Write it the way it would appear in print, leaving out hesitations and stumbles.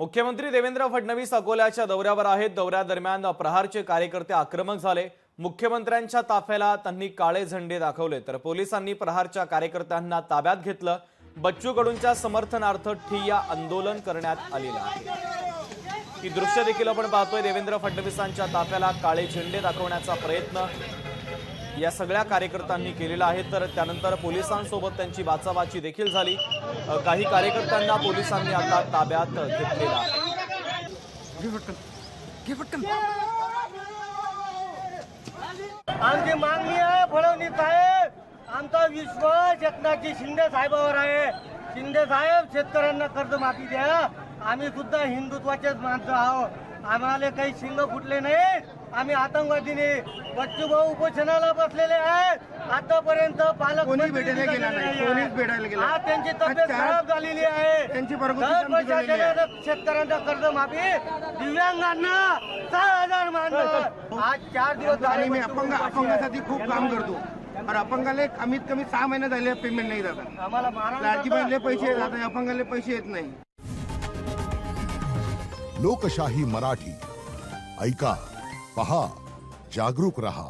मुख्यमंत्री देवेंद्र फडणवीस अकोल्याच्या दौऱ्यावर आहेत। दौऱ्यादरम्यान प्रहारचे कार्यकर्ते आक्रमक झाले। मुख्यमंत्र्यांच्या ताफ्याला त्यांनी काळे झेंडे दाखवले तर पोलिसांनी प्रहारच्या कार्यकर्त्यांना ताब्यात घेतलं। बच्चू कडूंच्या समर्थनार्थ ठिय्या आंदोलन करण्यात आलेलं आहे। ही दृश्य देखील आपण पाहतोय। देवेंद्र फडणवीसांच्या ताफ्याला काळे झेंडे दाखवण्याचा प्रयत्न या सगळ्या कार्यकर्त्यांनी केलेला आहे। तर त्यानंतर पोलिसांसोबत त्यांची बाचाबाची देखील झाली। काही कार्यकर्त्यांना पोलिसांनी आता ताब्यात घेतलेला आहे। आमची मागणी आहे फडणवीस साहेब, आमचा विश्वास एकनाथजी शिंदे साहेबांवर आहे। शिंदे साहेब शेतकऱ्यांना कर्जमाफी द्या। आम्ही सुद्धा हिंदुत्वाचेच माणसं आहोत। आम्हाला काही शिंग फुटले नाहीत। आम्ही आतंकवादी नाही। बच्चू भाऊ उपोषणाला बसलेले आहेत। आतापर्यंत कोणी भेटायला गेला नाही, कोणीच भेटायला गेला आज त्यांची तब्येत खराब झालेली आहे। त्यांची शेतकऱ्यांना कर्जमाफी, दिव्यांगांना 6,000 मानधन। आज 4 दिवस आणि मी अपंगासाठी खूप काम करतो, पण अपंगाले कमीत कमी 6 महिने झाले पेमेंट नाही जात। आम्हाला लाडकी बहिणीले पैसे येतात, अपंगाले पैसे येत नाही। लोकशाही मराठी ऐका, पहा, जागरूक रहा।